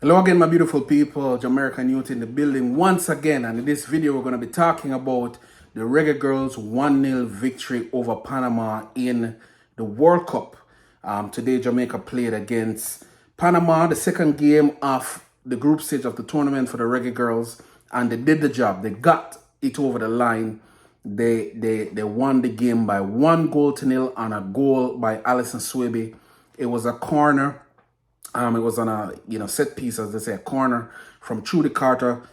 Hello again, my beautiful people. Jamaican youth in the building once again. And in this video, we're going to be talking about the Reggae Girlz 1-0 victory over Panama in the World Cup. Today, Jamaica played against Panama, the second game of the group stage of the tournament for the Reggae Girlz. And they did the job. They got it over the line. They won the game by 1-0 on a goal by Alison Swaby. It was a corner. It was on a set piece, as they say, a corner from Trudy Carter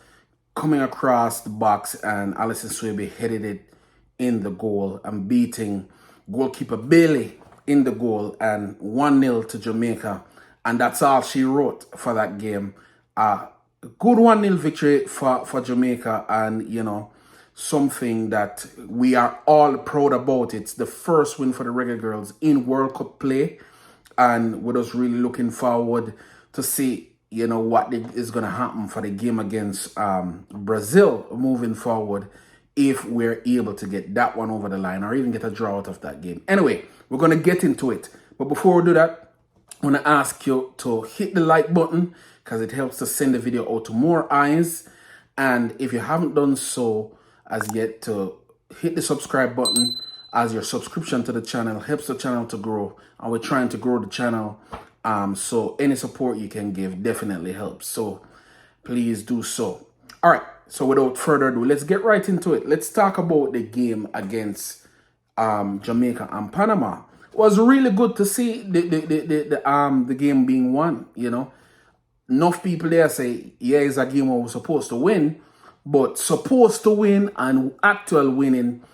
coming across the box, and Alison Swaby headed it in the goal and beating goalkeeper Bailey in the goal, and 1-0 to Jamaica. And that's all she wrote for that game. Good 1-0 victory for Jamaica, and something that we are all proud about. It's the first win for the Reggae Girlz in World Cup play. And we're just really looking forward to see, what is going to happen for the game against Brazil moving forward, if we're able to get that one over the line or even get a draw out of that game. Anyway, we're going to get into it. But before we do that, I want to ask you to hit the like button because it helps to send the video out to more eyes. And if you haven't done so as yet, to hit the subscribe button, as your subscription to the channel helps the channel to grow, and we're trying to grow the channel, so any support you can give definitely helps, so please do so. All right, so without further ado, let's get right into it. Let's talk about the game against Jamaica and Panama. It was really good to see the game being won. Enough people there say, yeah, it's a game where we're supposed to win, but supposed to win and actual winning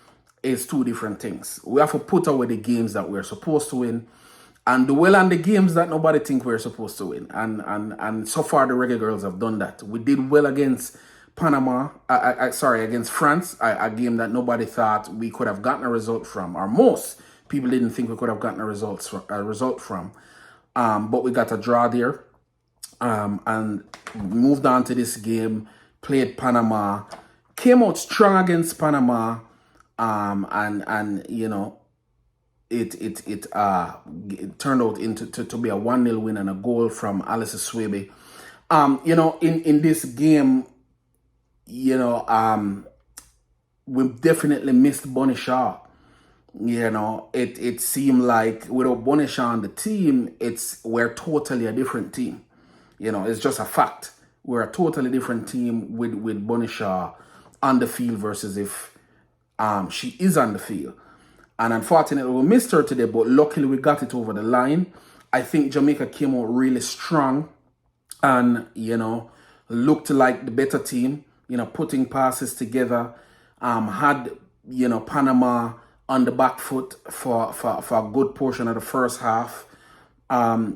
is two different things. We have to put away the games that we're supposed to win and do well on the games that nobody think we're supposed to win. And so far the Reggae Girlz have done that. We did well against Panama, against France, a game that nobody thought we could have gotten a result from, or most people didn't think we could have gotten a result from. But we got a draw there, and moved on to this game, played Panama, came out strong against Panama. It turned out to be a 1-0 win and a goal from Alison Swaby. In this game, we definitely missed Bunny Shaw. It seemed like without Bunny Shaw on the team, we're totally a different team. It's just a fact. We're a totally different team with Bunny Shaw on the field versus if she is on the field. And unfortunately, we missed her today, but luckily we got it over the line. I think Jamaica came out really strong and, looked like the better team, putting passes together, had, Panama on the back foot for a good portion of the first half.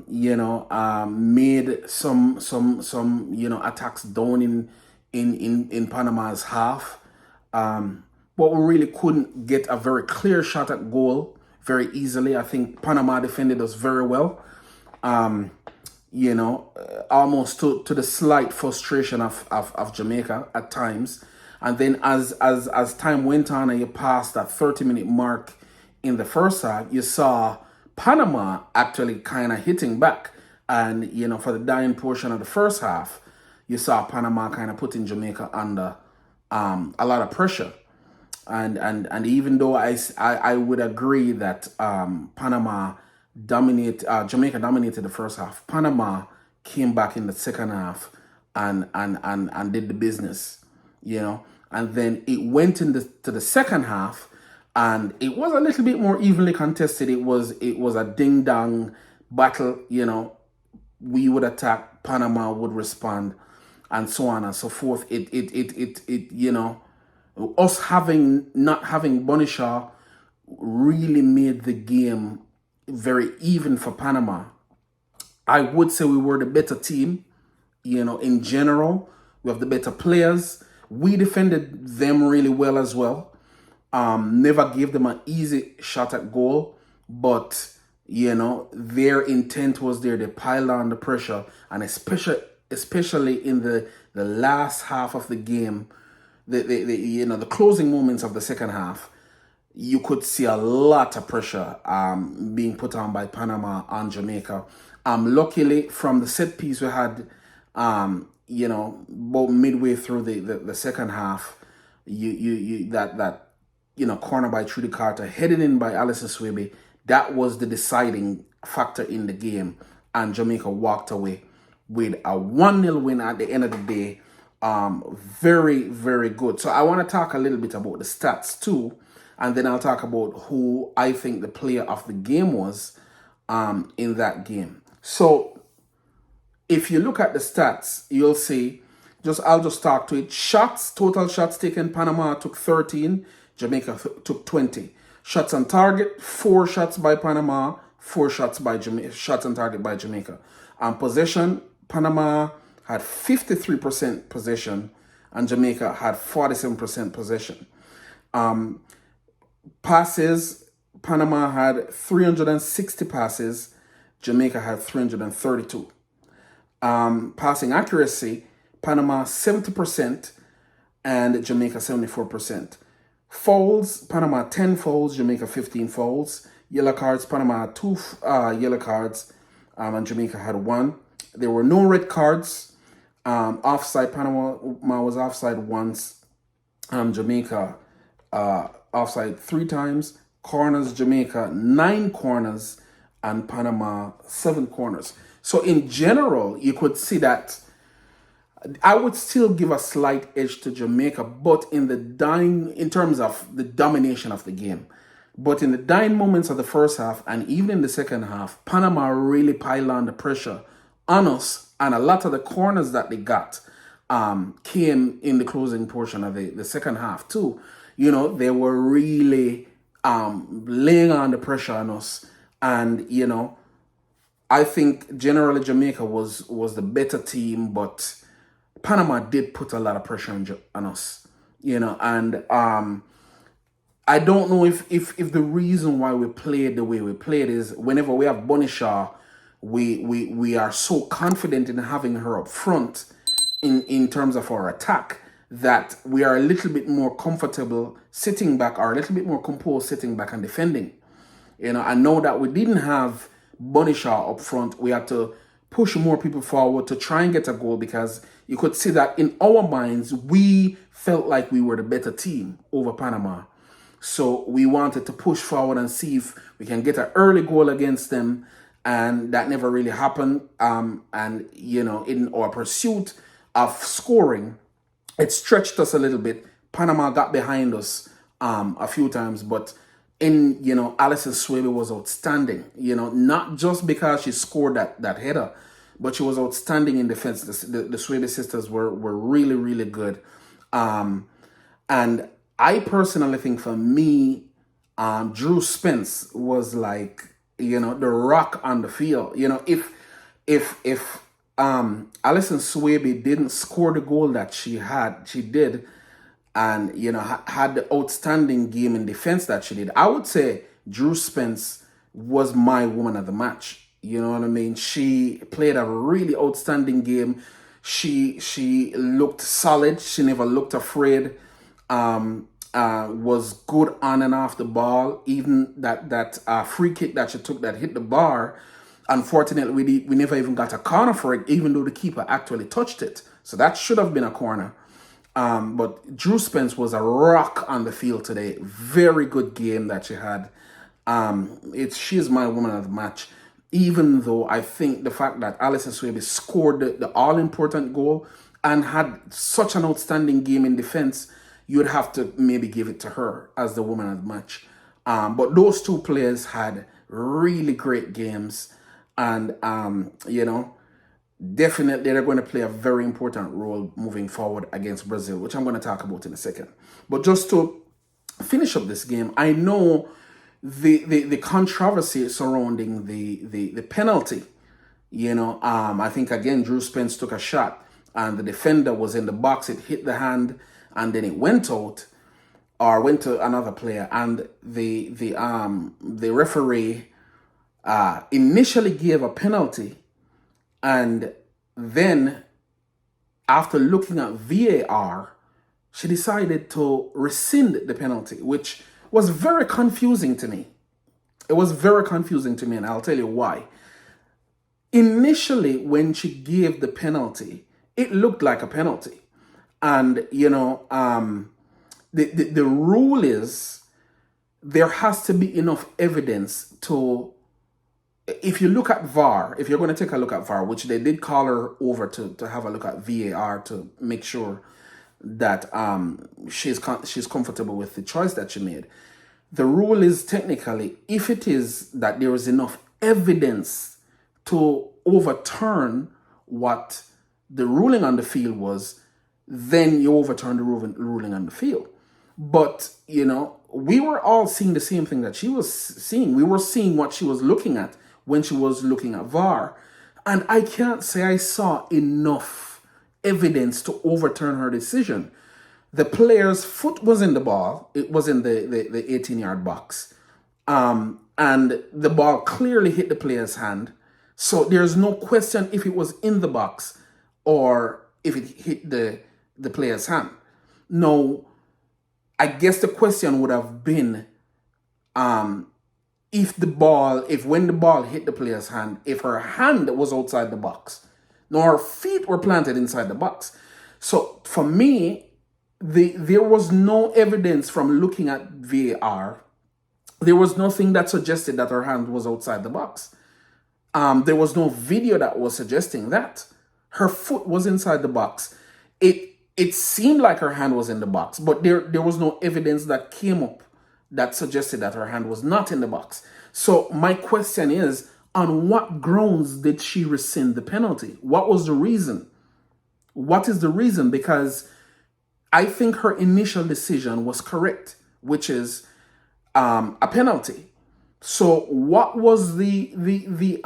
Made some attacks down in Panama's half. But we really couldn't get a very clear shot at goal very easily. I think Panama defended us very well. Almost to the slight frustration of Jamaica at times. And then as time went on and you passed that 30-minute mark in the first half, you saw Panama actually kind of hitting back. And, for the dying portion of the first half, you saw Panama kind of putting Jamaica under a lot of pressure. And even though I would agree that Jamaica dominated the first half, Panama came back in the second half and did the business, And then it went to the second half, and it was a little bit more evenly contested. It was a ding dong battle, We would attack, Panama would respond, and so on and so forth. Us not having Bunny Shaw really made the game very even for Panama. I would say we were the better team, in general. We have the better players. We defended them really well as well. Never gave them an easy shot at goal, but their intent was there. They piled on the pressure, and especially in the last half of the game, the closing moments of the second half, you could see a lot of pressure being put on by Panama on Jamaica. Luckily, from the set piece, we had About midway through the second half, corner by Trudy Carter, headed in by Alison Swaby, that was the deciding factor in the game, and Jamaica walked away with a 1-0 win at the end of the day. Very, very good. So I want to talk a little bit about the stats too, and then I'll talk about who I think the player of the game was in that game. So if you look at the stats, you'll see, I'll just talk to it. Total shots taken, Panama took 13, Jamaica took 20. Shots on target, 4 shots by Panama, 4 shots by Jamaica, shots on target by Jamaica. Possession, Panama had 53% possession and Jamaica had 47% possession. Passes, Panama had 360 passes, Jamaica had 332. Passing accuracy, Panama 70% and Jamaica 74%. Fouls, Panama 10 fouls, Jamaica 15 fouls. Yellow cards, Panama had 2 yellow cards and Jamaica had 1. There were no red cards. Offside, Panama was offside once. Jamaica offside 3 times. Corners, Jamaica 9 corners and Panama 7 corners. So in general, you could see that I would still give a slight edge to Jamaica, but in terms of the domination of the game. But in the dying moments of the first half and even in the second half, Panama really piled on the pressure on us, and a lot of the corners that they got came in the closing portion of the second half too. They were really laying on the pressure on us, and I think generally Jamaica was the better team, but Panama did put a lot of pressure on us, and I don't know if the reason why we played the way we played is whenever we have Bunny Shaw, we are so confident in having her up front in terms of our attack that we are a little bit more comfortable sitting back, or a little bit more composed sitting back and defending. I know that we didn't have Bunny Shaw up front. We had to push more people forward to try and get a goal, because you could see that in our minds, we felt like we were the better team over Panama. So we wanted to push forward and see if we can get an early goal against them. And that never really happened. In our pursuit of scoring, it stretched us a little bit. Panama got behind us a few times, but Alison Swaby was outstanding. Not just because she scored that header, but she was outstanding in defense. The Swaby sisters were really, really good. And I personally think for me, Drew Spence was like, the rock on the field. If Alison Swaby didn't score the goal that she did, and had the outstanding game in defense that she did, I would say Drew Spence was my woman of the match. You know what I mean? She played a really outstanding game. She looked solid. She never looked afraid. Was good on and off the ball. Even that free kick that she took that hit the bar, unfortunately we never even got a corner for it, even though the keeper actually touched it. So that should have been a corner. But Drew Spence was a rock on the field today. Very good game that she had. She's my woman of the match. Even though I think the fact that Alison Swaby scored the all-important goal and had such an outstanding game in defense, you'd have to maybe give it to her as the woman of the match. But those two players had really great games. And, definitely they're going to play a very important role moving forward against Brazil, which I'm going to talk about in a second. But just to finish up this game, I know the controversy surrounding the penalty. I think, again, Drew Spence took a shot and the defender was in the box. It hit the hand and then it went out, or went to another player. And the referee initially gave a penalty, and then after looking at VAR, she decided to rescind the penalty, which was very confusing to me. It was very confusing to me, and I'll tell you why. Initially, when she gave the penalty, it looked like a penalty. And, the rule is there has to be enough evidence to, if you look at VAR, if you're going to take a look at VAR, which they did call her over to have a look at VAR to make sure that she's comfortable with the choice that she made. The rule is technically, if it is that there is enough evidence to overturn what the ruling on the field was, then you overturn the ruling on the field. But, we were all seeing the same thing that she was seeing. We were seeing what she was looking at when she was looking at VAR. And I can't say I saw enough evidence to overturn her decision. The player's foot was in the ball. It was in the 18-yard box. And the ball clearly hit the player's hand. So there's no question if it was in the box or if it hit the player's hand. No, I guess the question would have been if when the ball hit the player's hand, if her hand was outside the box, no, her feet were planted inside the box. So for me, there was no evidence from looking at VAR. There was nothing that suggested that her hand was outside the box. There was no video that was suggesting that. Her foot was inside the box. It seemed like her hand was in the box, but there was no evidence that came up that suggested that her hand was not in the box. So my question is, on what grounds did she rescind the penalty? What was the reason? What is the reason? Because I think her initial decision was correct, which is a penalty. So what was the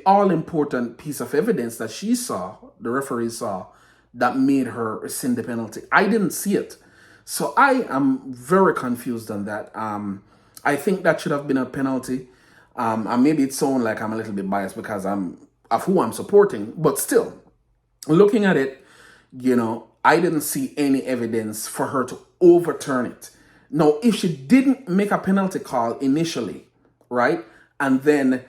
all important piece of evidence that she saw, the referee saw, that made her rescind the penalty? I didn't see it. So I am very confused on that. I think that should have been a penalty. And maybe it sounds like I'm a little bit biased because of who I'm supporting, but still, looking at it, I didn't see any evidence for her to overturn it. Now, if she didn't make a penalty call initially, right, and then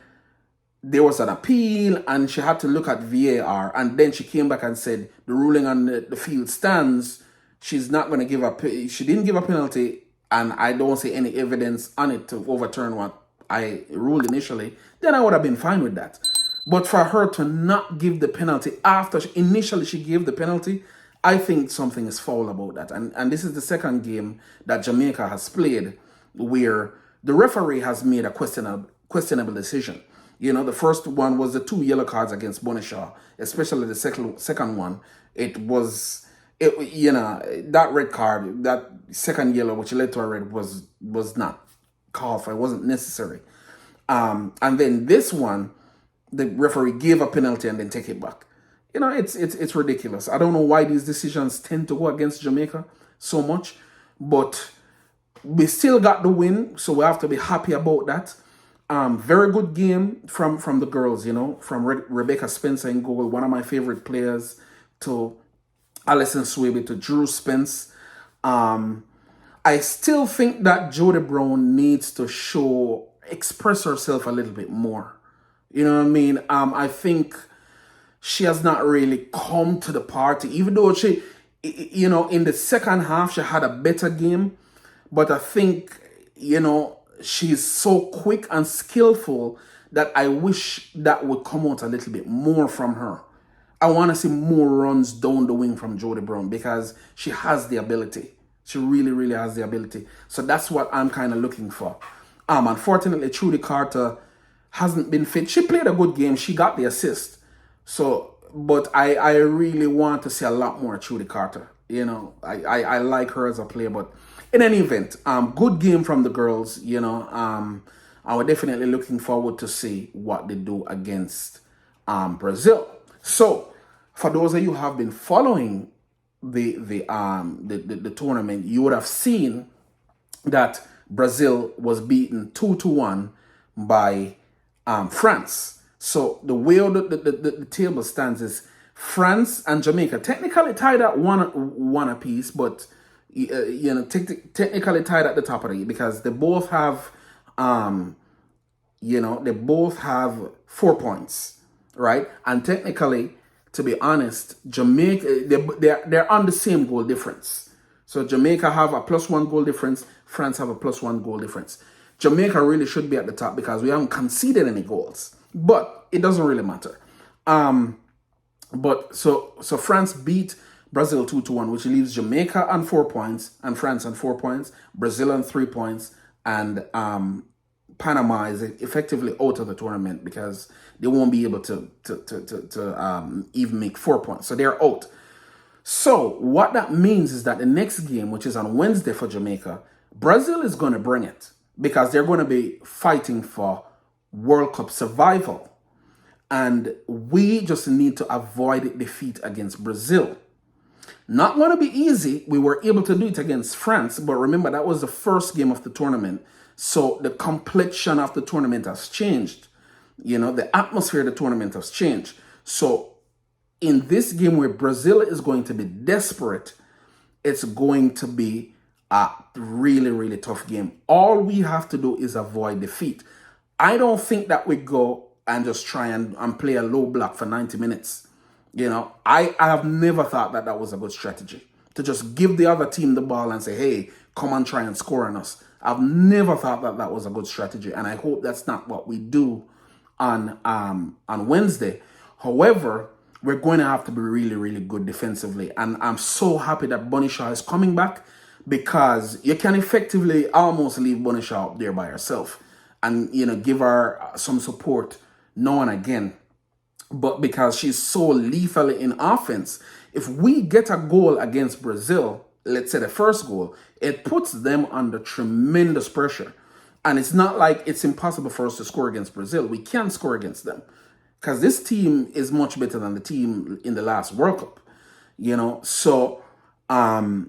there was an appeal and she had to look at VAR, and then she came back and said the ruling on the field stands, she's not going to give up. She didn't give a penalty, and I don't see any evidence on it to overturn what I ruled initially, then I would have been fine with that. But for her to not give the penalty after initially she gave the penalty, I think something is foul about that. And this is the second game that Jamaica has played where the referee has made a questionable decision. The first one was the 2 yellow cards against Bonishaw, especially the second one. That red card, that second yellow, which led to a red, was not called for. It wasn't necessary. And then this one, the referee gave a penalty and then take it back. It's ridiculous. I don't know why these decisions tend to go against Jamaica so much, but we still got the win, so we have to be happy about that. Very good game from the girls, from Rebecca Spencer in goal, one of my favorite players, to Alison Swaby, to Drew Spence. I still think that Jody Brown needs to express herself a little bit more. You know what I mean? I think she has not really come to the party, even though she, in the second half, she had a better game. But I think, she's so quick and skillful that I wish that would come out a little bit more from her. I want to see more runs down the wing from Jody Brown because she has the ability. She really, really has the ability. So that's what I'm kind of looking for. Unfortunately, Trudy Carter hasn't been fit. She played a good game. She got the assist. So, but I really want to see a lot more Trudy Carter. I like her as a player, but in any event, good game from the girls. I was definitely looking forward to see what they do against Brazil. So, for those of you who have been following the tournament, you would have seen that Brazil was beaten 2-1 by France. So the way the table stands is France and Jamaica technically tied at one apiece, but technically tied at the top of the league because they both have 4 points, right? And technically, to be honest, Jamaica, they're on the same goal difference. So Jamaica have a +1 goal difference, France have a +1 goal difference. Jamaica really should be at the top because we haven't conceded any goals, but it doesn't really matter. But so France beat Brazil 2-1, which leaves Jamaica on 4 points and France on 4 points, Brazil on 3 points, and Panama is effectively out of the tournament because they won't be able to even make 4 points. So they're out. So what that means is that the next game, which is on Wednesday for Jamaica, Brazil is going to bring it because they're going to be fighting for World Cup survival. And we just need to avoid defeat against Brazil. Not going to be easy. We were able to do it against France, but remember that was the first game of the tournament. So the complexion of the tournament has changed. You know, the atmosphere of the tournament has changed. So in this game where Brazil is going to be desperate, it's going to be a really, really tough game. All we have to do is avoid defeat. I don't think that we go and just try and play a low block for 90 minutes. You know, I have never thought that that was a good strategy. To just give the other team the ball and say, hey, come and try and score on us. I've never thought that that was a good strategy. And I hope that's not what we do on Wednesday. However, we're going to have to be really, really good defensively. And I'm so happy that Bunny Shaw is coming back because you can effectively almost leave Bunny Shaw up there by herself and, you know, give her some support now and again. But because she's so lethal in offense, if we get a goal against Brazil, let's say the first goal, it puts them under tremendous pressure. And it's not like it's impossible for us to score against Brazil. We can score against them because this team is much better than the team in the last World Cup, you know. So I know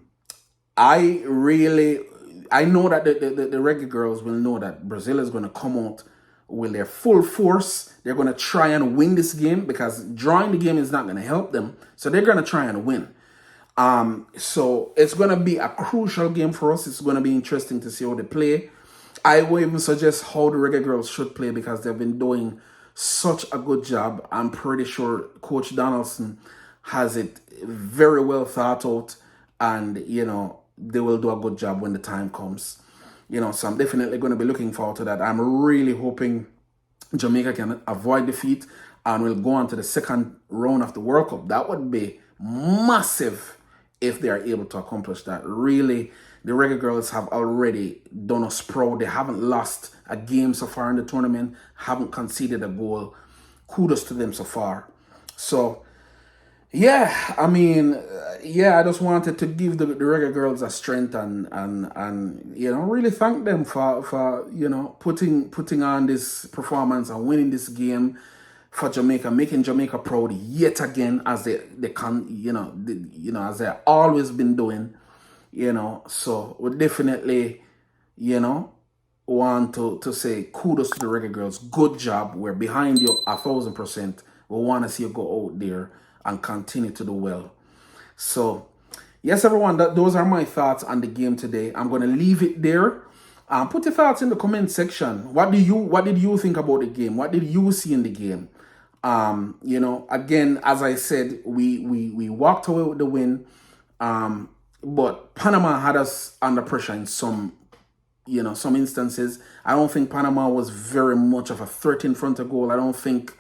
that the Reggae Girlz will know that Brazil is going to come out with their full force. They're going to try and win this game because drawing the game is not going to help them. So they're going to try and win. So it's going to be a crucial game for us. It's going to be interesting to see how they play. I will even suggest how the Reggae Girlz should play because they've been doing such a good job. I'm pretty sure Coach Donaldson has it very well thought out, and, you know, they will do a good job when the time comes. You know, so I'm definitely going to be looking forward to that. I'm really hoping Jamaica can avoid defeat and will go on to the second round of the World Cup. That would be massive if they are able to accomplish that. Really, the Reggae Girlz have already done us proud. They haven't lost a game so far in the tournament, haven't conceded a goal. Kudos to them so far. So, yeah, I mean, I just wanted to give the Reggae Girlz a strength and you know, really thank them for you know, putting on this performance and winning this game for Jamaica, making Jamaica proud yet again, as they can, you know, as they've always been doing, you know. So we definitely, you know, want to say kudos to the Reggae Girlz. Good job. We're behind you 1,000%. We want to see you go out there and continue to do well. So, yes, everyone, those are my thoughts on the game today. I'm going to leave it there. Put your thoughts in the comment section. What did you think about the game? What did you see in the game? You know, again, as I said, we walked away with the win. But Panama had us under pressure in some instances. I don't think Panama was very much of a threat in front of goal. I don't think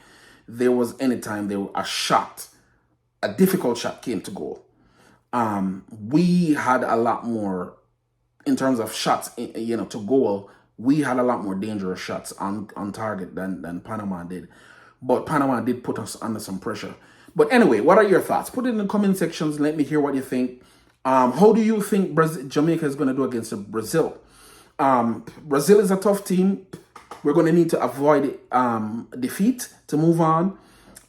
there was any time a difficult shot came to goal. We had a lot more, in terms of shots, you know, to goal. We had a lot more dangerous shots on target than Panama did. But Panama did put us under some pressure. But anyway, what are your thoughts? Put it in the comment sections. Let me hear what you think. How do you think Jamaica is going to do against Brazil? Brazil is a tough team. We're going to need to avoid defeat to move on.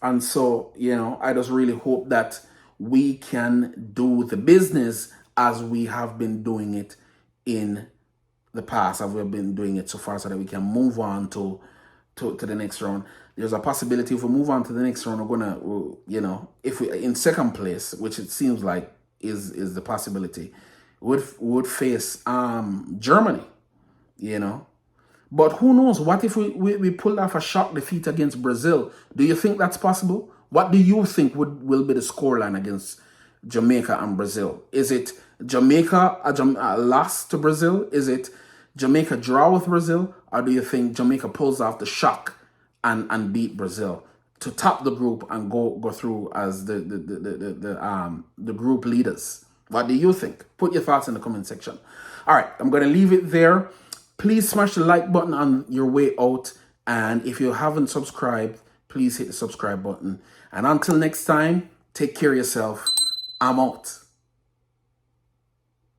And so, you know, I just really hope that we can do the business as we have been doing it in the past, as we've been doing it so far, so that we can move on to the next round. There's a possibility if we move on to the next round, we're going to, you know, if we in second place, which it seems like is the possibility, would face Germany, you know. But who knows? What if we pulled off a shock defeat against Brazil? Do you think that's possible? What do you think will be the scoreline against Jamaica and Brazil? Is it Jamaica a loss to Brazil? Is it Jamaica draw with Brazil? Or do you think Jamaica pulls off the shock and beat Brazil to top the group and go through as the group leaders? What do you think? Put your thoughts in the comment section. All right, I'm going to leave it there. Please smash the like button on your way out. And if you haven't subscribed, please hit the subscribe button. And until next time, take care of yourself. I'm out.